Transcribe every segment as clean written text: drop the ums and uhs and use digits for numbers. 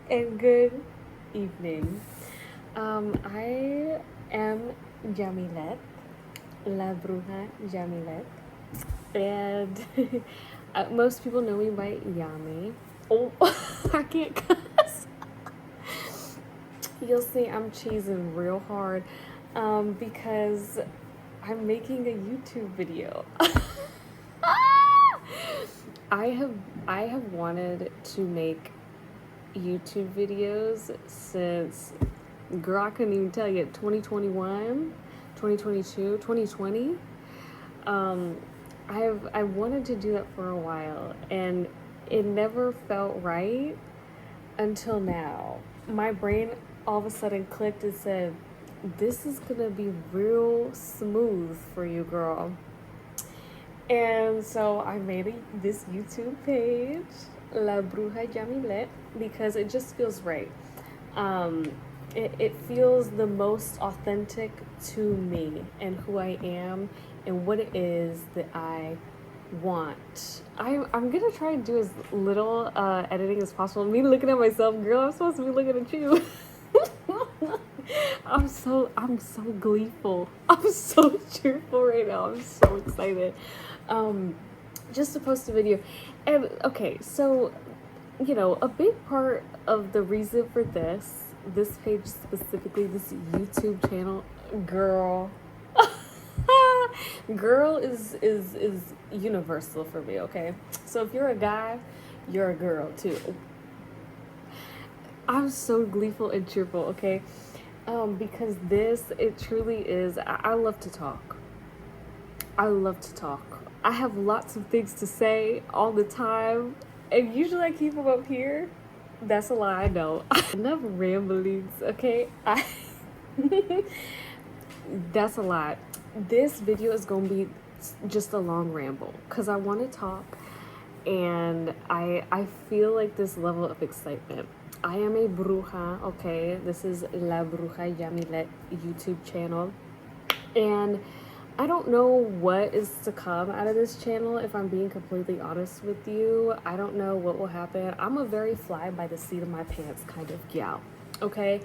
and good evening. I am Jamilet, La Bruja Jamilet, and most people know me by Yami. Oh, I can't cuss. You'll see I'm cheesing real hard because I'm making a YouTube video. I have I have wanted to make YouTube videos since, girl, I couldn't even tell you, 2021, 2022, 2020. Um, I wanted to do that for a while, and it never felt right until now. My brain all of a sudden clicked and said, "This is gonna be real smooth for you, girl." And so I made this YouTube page, La Bruja Jamilet, because it just feels right. It feels the most authentic to me and who I am and what it is that I want. I'm gonna try and do as little editing as possible. Me looking at myself, girl, I'm supposed to be looking at you. I'm so gleeful. I'm so cheerful right now. I'm so excited. Just to post a video. And okay, so a big part of the reason for this page specifically, this YouTube channel, girl. Girl is universal for me, okay? So if you're a guy, you're a girl too. I'm so gleeful and cheerful, okay? Because it truly is, I love to talk. I love to talk. I have lots of things to say all the time, and usually I keep them up here. That's a lie, I know. Enough ramblings, okay? That's a lie. This video is gonna be just a long ramble because I want to talk, and I feel like this level of excitement. I am a bruja, okay? This is La Bruja Yamilet YouTube channel, and I don't know what is to come out of this channel, if I'm being completely honest with you. I don't know what will happen. I'm a very fly by the seat of my pants kind of gal, okay?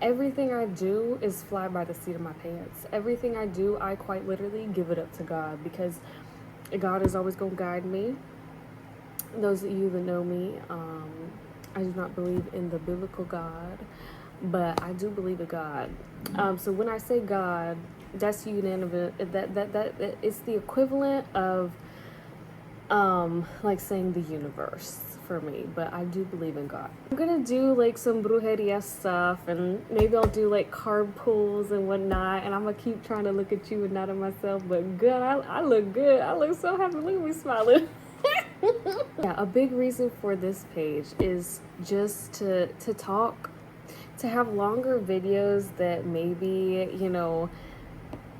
Everything I do is fly by the seat of my pants. Everything I do, I quite literally give it up to God, because God is always going to guide me. Those of you that know me, I do not believe in the biblical God, but I do believe in God. So when I say God, that's unanimous. That it's the equivalent of like saying the universe for me, but I do believe in God. I'm gonna do like some brujeria stuff, and maybe I'll do like card pulls and whatnot, and I'm gonna keep trying to look at you and not at myself, but good, I look good. I look so happy. Look at me smiling. Yeah, a big reason for this page is just to talk, to have longer videos that maybe,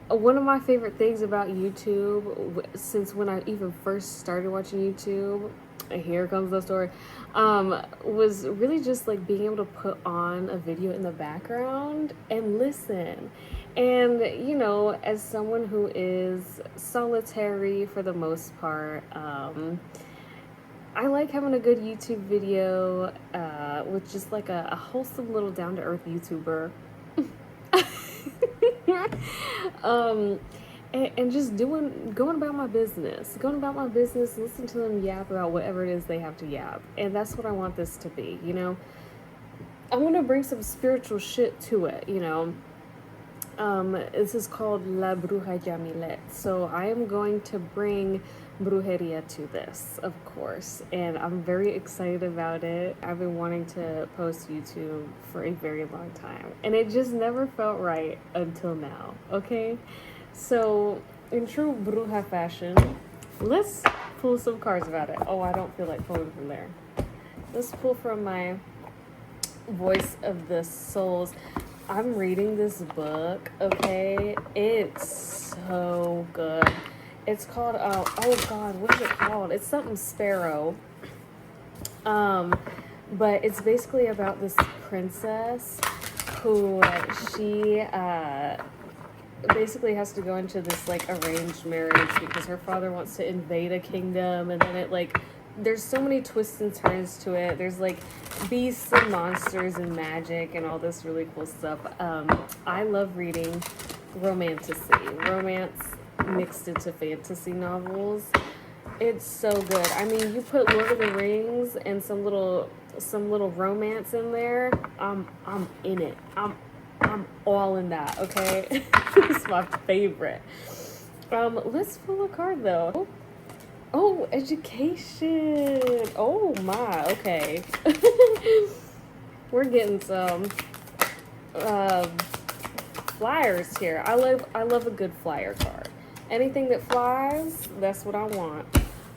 one of my favorite things about YouTube, since when I even first started watching YouTube, here comes the story, was really just like being able to put on a video in the background and listen. And, as someone who is solitary for the most part, I like having a good YouTube video with just like a wholesome little down-to-earth YouTuber. And just going about my business, listen to them yap about whatever it is they have to yap. And that's what I want this to be, I want to bring some spiritual shit to it, This is called La Bruja Jamilet. So I am going to bring brujeria to this, of course, and I'm very excited about it. I've been wanting to post YouTube for a very long time, and it just never felt right until now, okay? So in true bruja fashion, let's pull some cards about it. Oh, I don't feel like pulling from there. Let's pull from my Voice of the Souls. I'm reading this book, okay? It's so good. It's called, oh God, what is it called? It's something Sparrow. But it's basically about this princess who she basically has to go into this like arranged marriage because her father wants to invade a kingdom, and then it like there's so many twists and turns to it. There's like beasts and monsters and magic and all this really cool stuff. I love reading romance mixed into fantasy novels. It's so good. I mean, you put Lord of the Rings and some little romance in there. I'm in it. I'm all in that. Okay, it's my favorite. Let's pull a card though. Oh, education. Oh my. Okay. We're getting some flyers here. I love a good flyer card. Anything that flies, that's what I want.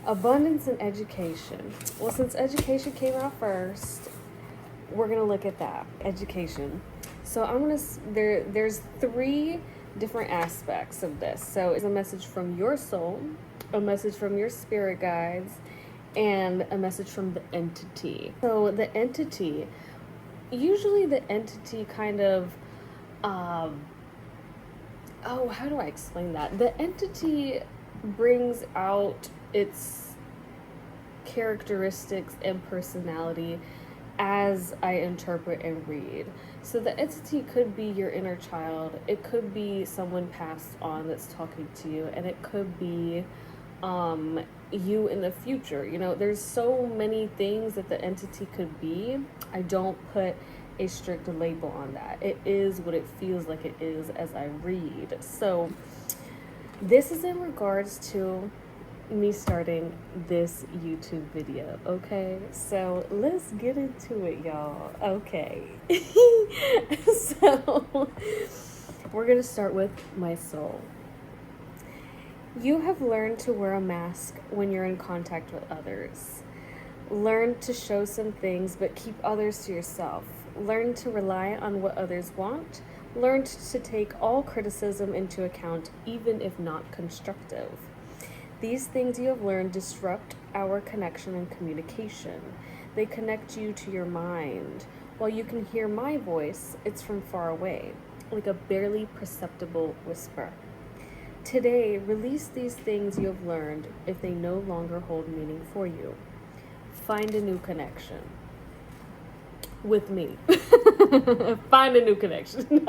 Abundance and education. Well, since education came out first, we're gonna look at that. Education. So there's 3 different aspects of this. So it's a message from your soul, a message from your spirit guides, and a message from the entity. So the entity, usually the entity kind of, how do I explain that? The entity brings out its characteristics and personality as I interpret and read. So the entity could be your inner child, it could be someone passed on that's talking to you, and it could be you in the future. You know, there's so many things that the entity could be. I don't put a strict label on that. It is what it feels like it is as I read. So this is in regards to me starting this YouTube video, okay? So let's get into it, y'all. Okay. So we're gonna start with my soul. You have learned to wear a mask when you're in contact with others. Learn to show some things, but keep others to yourself. Learn to rely on what others want. Learn to take all criticism into account, even if not constructive. These things you have learned disrupt our connection and communication. They connect you to your mind. While you can hear my voice, it's from far away, like a barely perceptible whisper. Today, release these things you have learned if they no longer hold meaning for you. Find a new connection. With me. Find a new connection.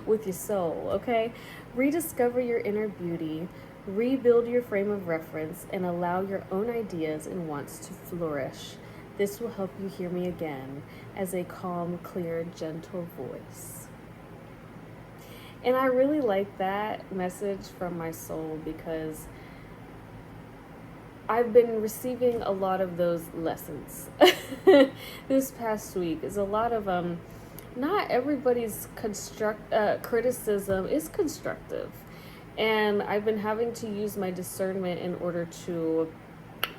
With your soul, okay? Rediscover your inner beauty. Rebuild your frame of reference and allow your own ideas and wants to flourish. This will help you hear me again as a calm, clear, gentle voice. And I really like that message from my soul because I've been receiving a lot of those lessons this past week. Is a lot of not everybody's criticism is constructive, and I've been having to use my discernment in order to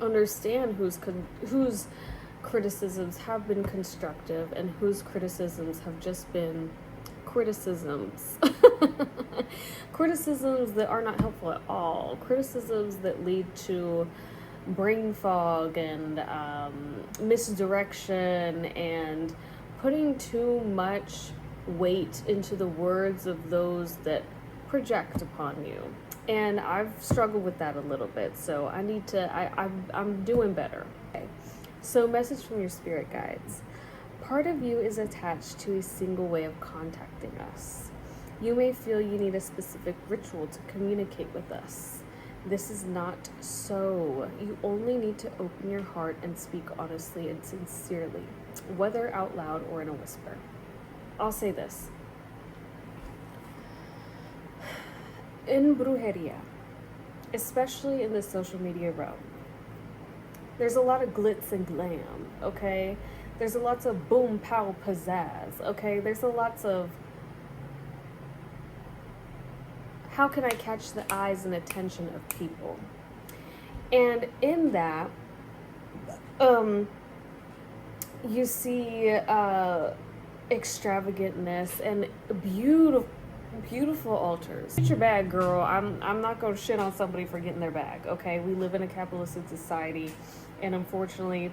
understand whose criticisms have been constructive and whose criticisms have just been criticisms. Criticisms that are not helpful at all. Criticisms that lead to brain fog and misdirection and putting too much weight into the words of those that project upon you. And I've struggled with that a little bit, so I need to, I'm doing better. Okay. So message from your spirit guides. Part of you is attached to a single way of contacting us. You may feel you need a specific ritual to communicate with us. This is not so. You only need to open your heart and speak honestly and sincerely, whether out loud or in a whisper. I'll say this. In brujeria, especially in the social media realm, there's a lot of glitz and glam, okay? There's a lots of boom, pow, pizzazz, okay? There's a lots of how can I catch the eyes and attention of people? And in that, you see extravagantness and beautiful altars. Get your bag, girl. I'm not gonna shit on somebody for getting their bag, okay? We live in a capitalistic society, and unfortunately,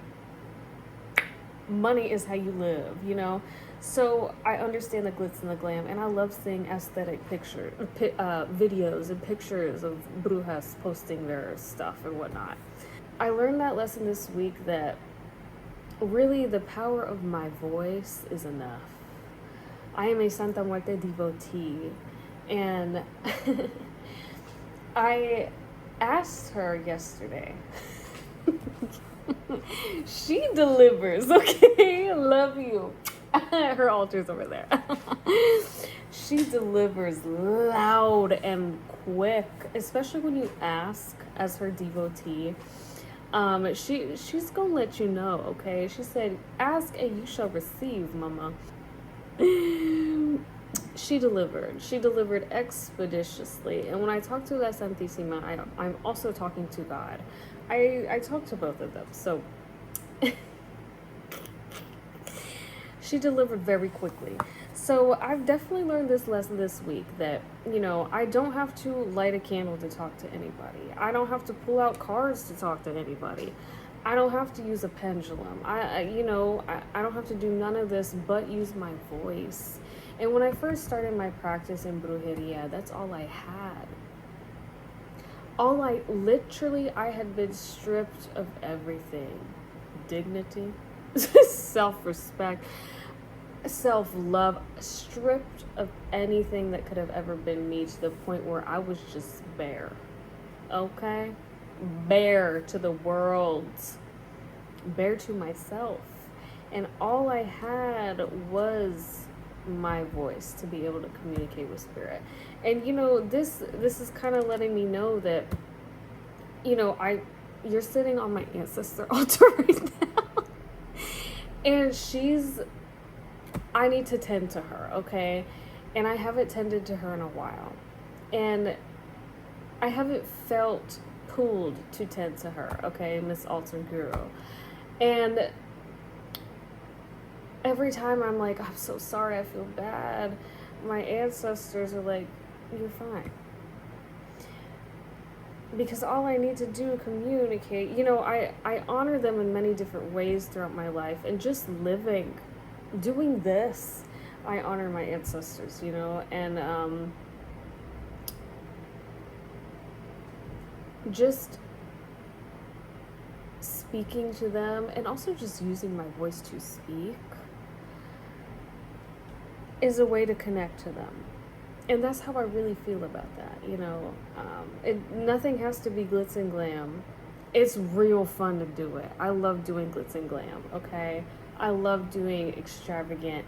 money is how you live, you know? So I understand the glitz and the glam, and I love seeing aesthetic videos and pictures of brujas posting their stuff and whatnot. I learned that lesson this week, that really the power of my voice is enough. I am a Santa Muerte devotee, and I asked her yesterday. She delivers, okay? Love you. Her altar's over there. She delivers loud and quick, especially when you ask as her devotee. She's gonna let you know, okay? She said, "Ask and you shall receive, mama." She delivered. She delivered expeditiously. And when I talk to La Santísima, I'm also talking to God. I talk to both of them. So she delivered very quickly. So I've definitely learned this lesson this week, that, I don't have to light a candle to talk to anybody. I don't have to pull out cards to talk to anybody. I don't have to use a pendulum. I don't have to do none of this but use my voice. And when I first started my practice in brujeria, that's all I had. I had been stripped of everything. Dignity, self-respect, self-love, stripped of anything that could have ever been me, to the point where I was just bare. Okay? Bare to the world. Bare to myself. And all I had was my voice to be able to communicate with spirit. And this is kind of letting me know that you're sitting on my ancestor altar right now. And I need to tend to her, okay? And I haven't tended to her in a while. And I haven't felt pulled to tend to her, okay, Miss Altar Guru. And every time I'm like, "I'm so sorry, I feel bad," my ancestors are like, "You're fine." Because all I need to do, communicate, I honor them in many different ways throughout my life. And just doing this, I honor my ancestors, and just speaking to them, and also just using my voice to speak, is a way to connect to them. And that's how I really feel about that, nothing has to be glitz and glam. It's real fun to do it. I love doing glitz and glam, okay? I love doing extravagant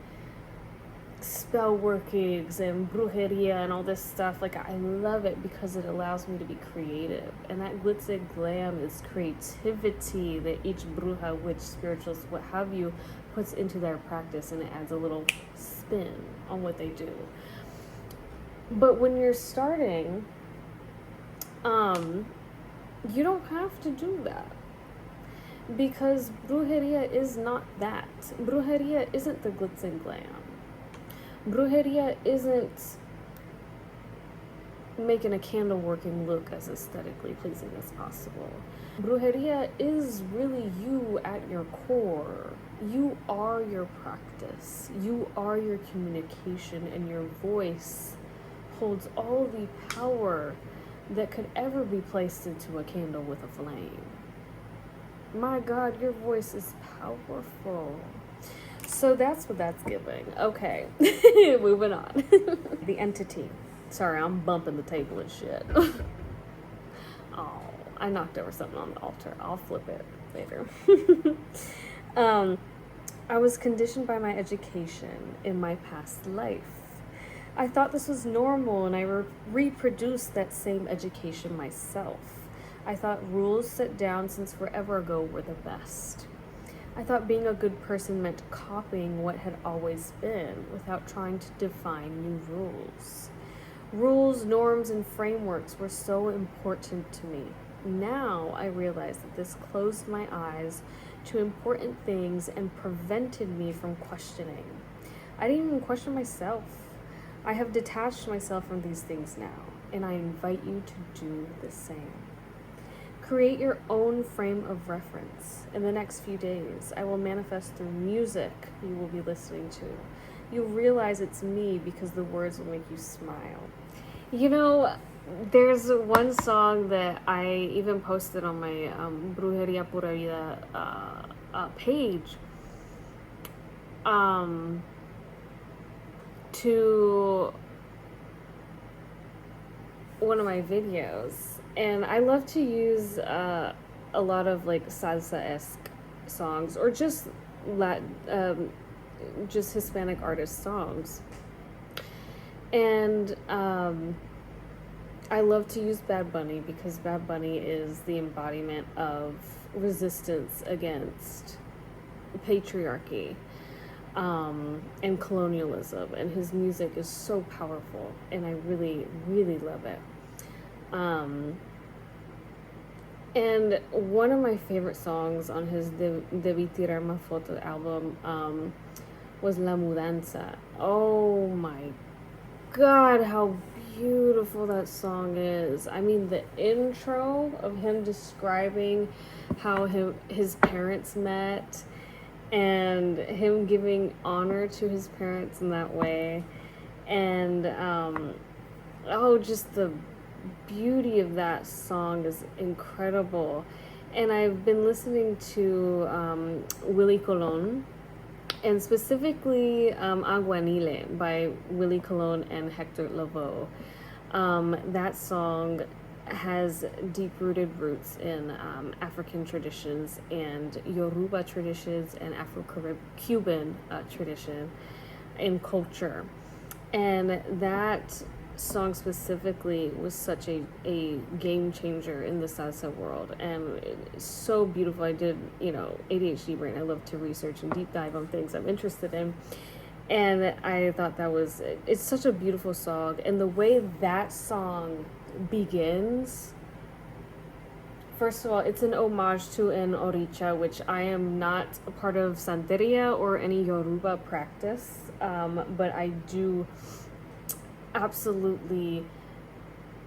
spell workings and brujeria and all this stuff. Like, I love it because it allows me to be creative. And that glitz and glam is creativity that each bruja, witch, spiritualist, what have you, puts into their practice, and it adds a little spin on what they do. But when you're starting, you don't have to do that. Because brujeria is not that. Brujeria isn't the glitz and glam. Brujeria isn't making a candle working look as aesthetically pleasing as possible. Brujeria is really you at your core. You are your practice. You are your communication, and your voice holds all the power that could ever be placed into a candle with a flame. My God, your voice is powerful. So that's what that's giving. Okay, moving on. The entity. Sorry, I'm bumping the table and shit. Oh, I knocked over something on the altar. I'll flip it later. I was conditioned by my education in my past life. I thought this was normal, and I reproduced that same education myself. I thought rules set down since forever ago were the best. I thought being a good person meant copying what had always been without trying to define new rules. Rules, norms, and frameworks were so important to me. Now I realize that this closed my eyes to important things and prevented me from questioning. I didn't even question myself. I have detached myself from these things now, and I invite you to do the same. Create your own frame of reference. In the next few days, I will manifest through music you will be listening to. You'll realize it's me because the words will make you smile. there's one song that I even posted on my Brujeria Pura Vida page to one of my videos, and I love to use a lot of like salsa-esque songs, or just just Hispanic artist songs, and I love to use Bad Bunny because Bad Bunny is the embodiment of resistance against patriarchy and colonialism, and his music is so powerful, and I really, really love it. And one of my favorite songs on his Debí Tirar Más Foto album was La Mudanza. Oh my God, how beautiful that song is. I mean, the intro of him describing how his parents met, and him giving honor to his parents in that way, and just the beauty of that song is incredible. And I've been listening to Willie Colon, and specifically Aguanile by Willie Colon and Hector Lavoe. That song has deep-rooted roots in African traditions and Yoruba traditions and Afro-Cuban tradition and culture. And that song specifically was such a game changer in the salsa world, and it's so beautiful. I did, ADHD brain, I love to research and deep dive on things I'm interested in, and I thought it's such a beautiful song. And the way that song begins, first of all, it's an homage to an oricha, which I am not a part of Santeria or any Yoruba practice, but I do absolutely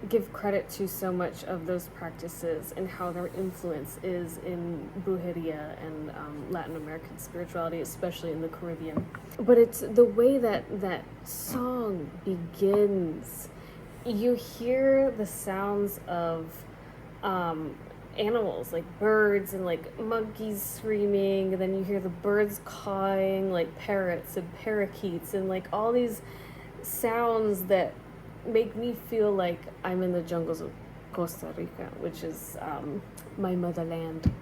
give credit to so much of those practices and how their influence is in brujeria and Latin American spirituality, especially in the Caribbean. But it's the way that that song begins. You hear the sounds of animals, like birds and like monkeys screaming, and then you hear the birds cawing like parrots and parakeets, and like all these sounds that make me feel like I'm in the jungles of Costa Rica, which is my motherland.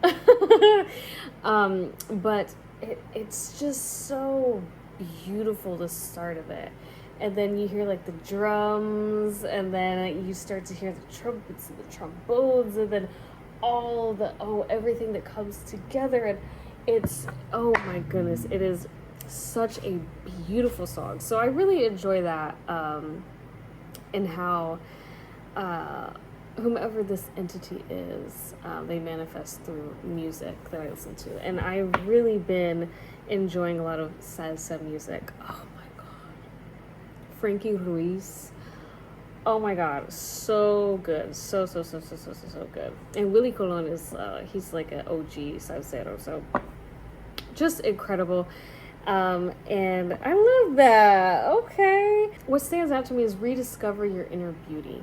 But it's just so beautiful, the start of it. And then you hear like the drums, and then you start to hear the trumpets and the trombones, and then everything that comes together. And it's, oh my goodness, it is such a beautiful song. So I really enjoy that, and how whomever this entity is, they manifest through music that I listen to. And I've really been enjoying a lot of salsa music. Oh my God. Frankie Ruiz. Oh my God, so good. So good. And Willie Colon is, he's like an OG salsero, so just incredible. And I love that. Okay. What stands out to me is rediscover your inner beauty.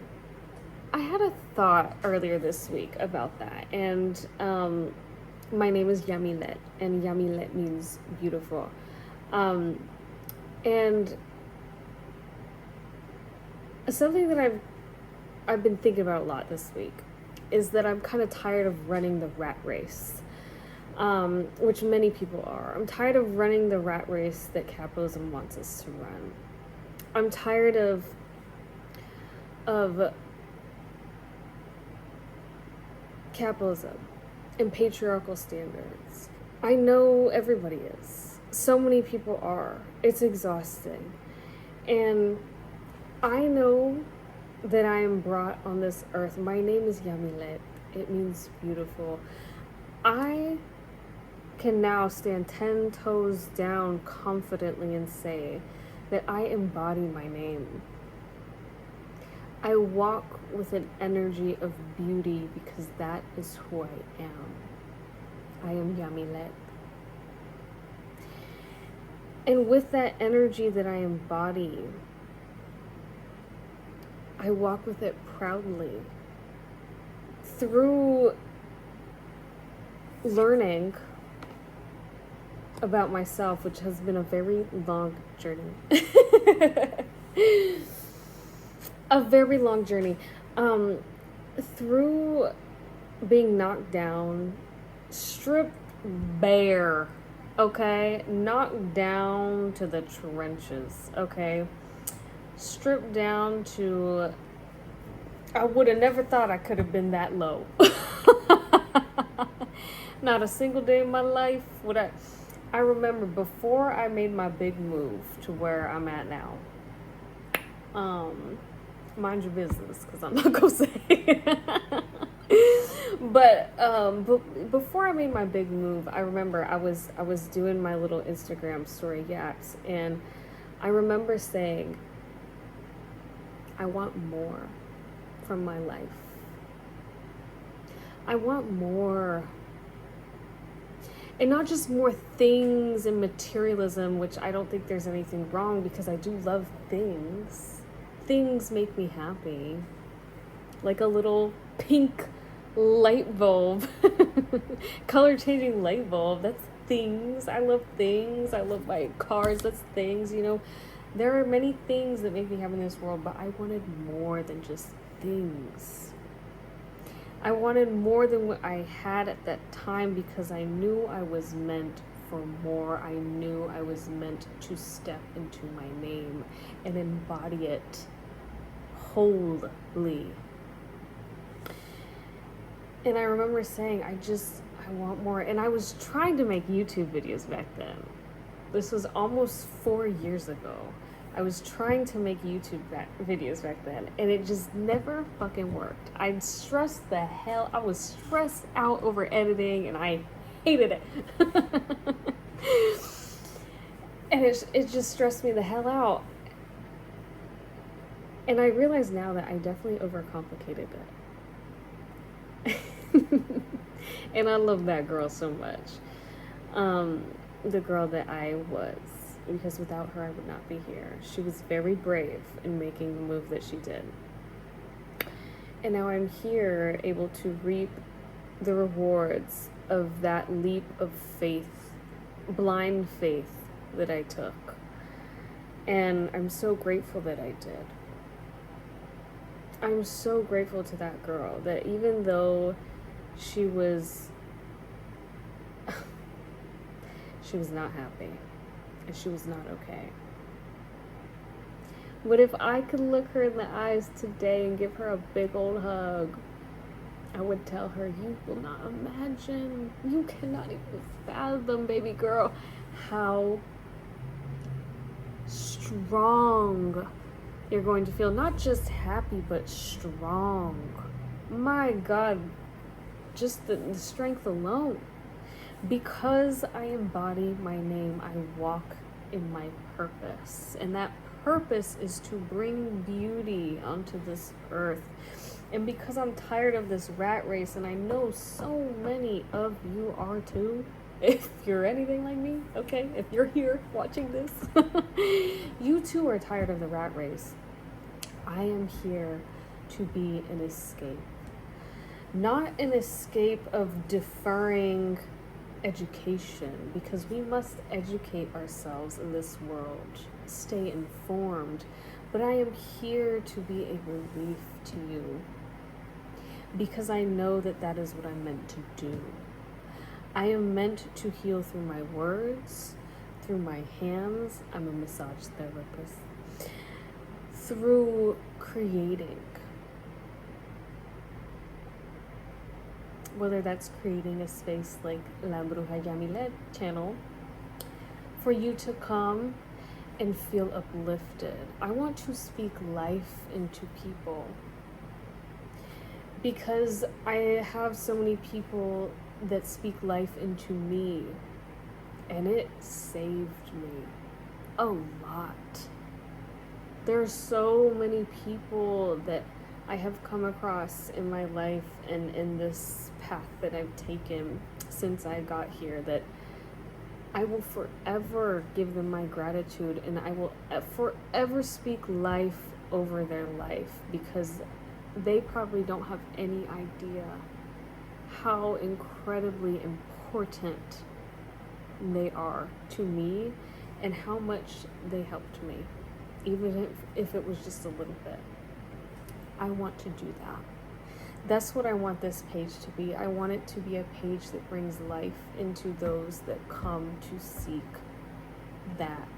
I had a thought earlier this week about that, and my name is Yamilet, and Yamilet means beautiful. And something that I've been thinking about a lot this week is that I'm kind of tired of running the rat race. Which many people are. I'm tired of running the rat race that capitalism wants us to run. I'm tired of capitalism and patriarchal standards. I know everybody is. So many people are. It's exhausting. And I know that I am brought on this earth. My name is Yamilet. It means beautiful. I can now stand 10 toes down confidently and say that I embody my name. I walk with an energy of beauty because that is who I am. I am Yamilet. And with that energy that I embody, I walk with it proudly through learning about myself, which has been a very long journey. A very long journey. Through being knocked down, stripped bare, okay? Knocked down to the trenches, okay? Stripped down to, I would have never thought I could have been that low. Not a single day in my life would I remember before I made my big move to where I'm at now. Mind your business, because I'm not gonna say. But before I made my big move, I remember I was doing my little Instagram story yaks, and I remember saying, I want more from my life. I want more. And not just more things and materialism, which I don't think there's anything wrong, because I do love things. Things make me happy. Like a little pink light bulb. Color changing light bulb. That's things. I love things. I love my cars. That's things, you know. There are many things that make me happy in this world, but I wanted more than just things. I wanted more than what I had at that time, because I knew I was meant for more. I knew I was meant to step into my name and embody it wholly. And I remember saying, I want more. And I was trying to make YouTube videos back then. This was almost 4 years ago. I was trying to make YouTube videos back then, and it just never fucking worked. I was stressed out over editing, and I hated it. And it just stressed me the hell out. And I realize now that I definitely overcomplicated it. And I love that girl so much. The girl that I was. Because without her, I would not be here. She was very brave in making the move that she did. And now I'm here, able to reap the rewards of that leap of faith, blind faith that I took. And I'm so grateful that I did. I'm so grateful to that girl that even though she was not happy, and she was not okay. But if I could look her in the eyes today and give her a big old hug, I would tell her, you will not imagine, you cannot even fathom, baby girl, how strong you're going to feel. Not just happy, but strong. My God, just the strength alone. Because I embody my name, I walk in my purpose. And that purpose is to bring beauty onto this earth. And because I'm tired of this rat race, and I know so many of you are too, if you're anything like me, okay, if you're here watching this, you too are tired of the rat race. I am here to be an escape. Not an escape of deferring education, because we must educate ourselves in this world, stay informed, but I am here to be a relief to you, because I know that that is what I'm meant to do. I am meant to heal through my words, through my hands. I'm a massage therapist. Through creating. Whether that's creating a space like La Bruja Yamilet channel for you to come and feel uplifted. I want to speak life into people, because I have so many people that speak life into me, and it saved me a lot. There are so many people that I have come across in my life and in this path that I've taken since I got here, that I will forever give them my gratitude, and I will forever speak life over their life, because they probably don't have any idea how incredibly important they are to me and how much they helped me, even if it was just a little bit. I want to do that. That's what I want this page to be. I want it to be a page that brings life into those that come to seek that.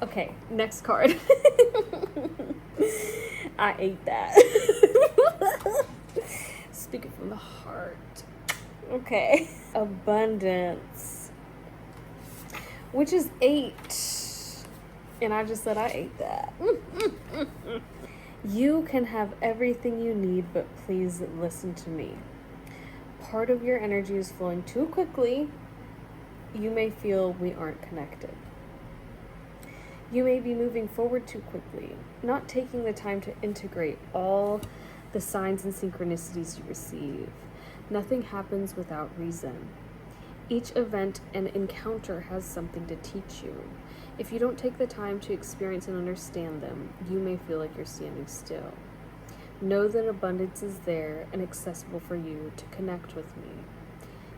Okay, next card. I ate that. Speaking from the heart. Okay. Abundance. Which is 8. And I just said I ate that. You can have everything you need, but please listen to me. Part of your energy is flowing too quickly. You may feel we aren't connected. You may be moving forward too quickly, not taking the time to integrate all the signs and synchronicities you receive. Nothing happens without reason. Each event and encounter has something to teach you. If you don't take the time to experience and understand them, you may feel like you're standing still. Know that abundance is there and accessible for you to connect with me.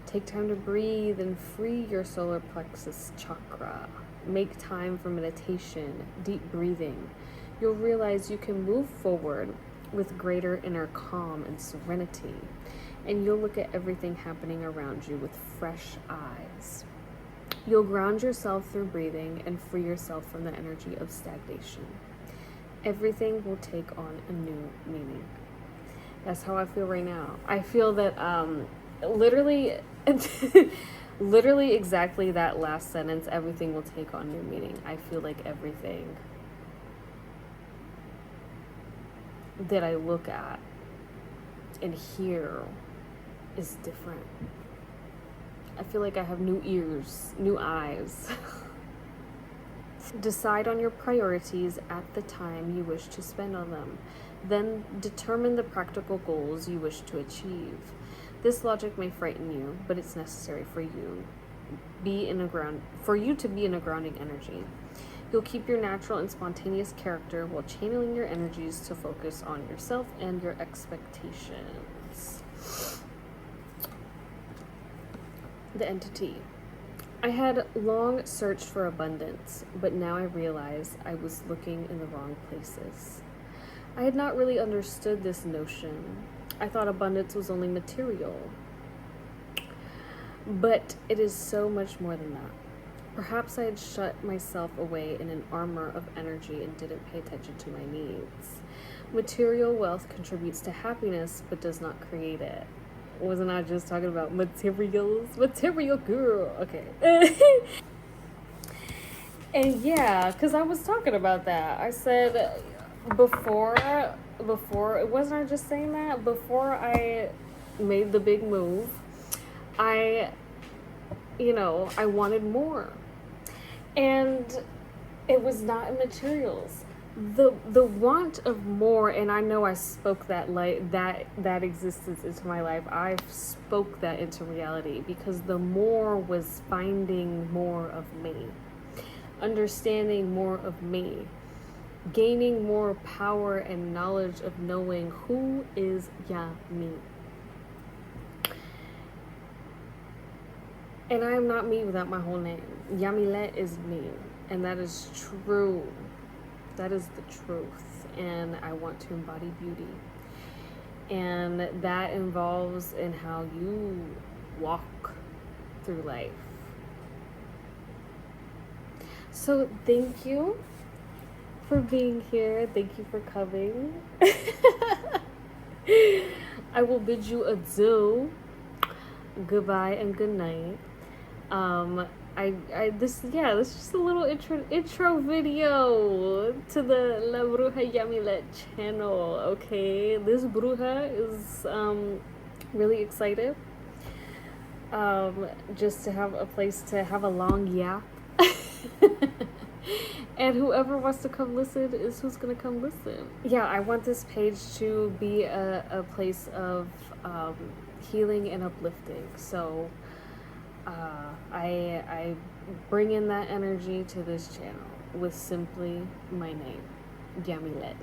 Take time to breathe and free your solar plexus chakra. Make time for meditation, deep breathing. You'll realize you can move forward with greater inner calm and serenity, and you'll look at everything happening around you with fresh eyes. You'll ground yourself through breathing and free yourself from the energy of stagnation. Everything will take on a new meaning. That's how I feel right now. I feel that literally literally exactly that last sentence, everything will take on new meaning. I feel like everything that I look at and hear is different. I feel like I have new ears, new eyes. Decide on your priorities at the time you wish to spend on them. Then determine the practical goals you wish to achieve. This logic may frighten you, but it's necessary for you to be in a grounding energy. You'll keep your natural and spontaneous character while channeling your energies to focus on yourself and your expectations. The entity. I had long searched for abundance, but now I realize I was looking in the wrong places. I had not really understood this notion. I thought abundance was only material. But it is so much more than that. Perhaps I had shut myself away in an armor of energy and didn't pay attention to my needs. Material wealth contributes to happiness, but does not create it. Wasn't I just talking about materials? Material girl. Okay. And yeah, because I was talking about that. I said before, wasn't I just saying that? Before I made the big move, I wanted more. And it was not in materials. The want of more, and I know I spoke that existence into my life. I spoke that into reality because the more was finding more of me, understanding more of me, gaining more power and knowledge of knowing who is me. And I am not me without my whole name. Yamilet is me, and that is true. That is the truth, and I want to embody beauty. And that involves in how you walk through life. So thank you for being here. Thank you for coming. I will bid you adieu. Goodbye and good night. This is just a little intro video to the La Bruja Yamilet channel. Okay, this bruja is really excited just to have a place to have a long yap. And whoever wants to come listen is who's gonna come listen. Yeah, I want this page to be a place of healing and uplifting. So I bring in that energy to this channel with simply my name. Yummy lit.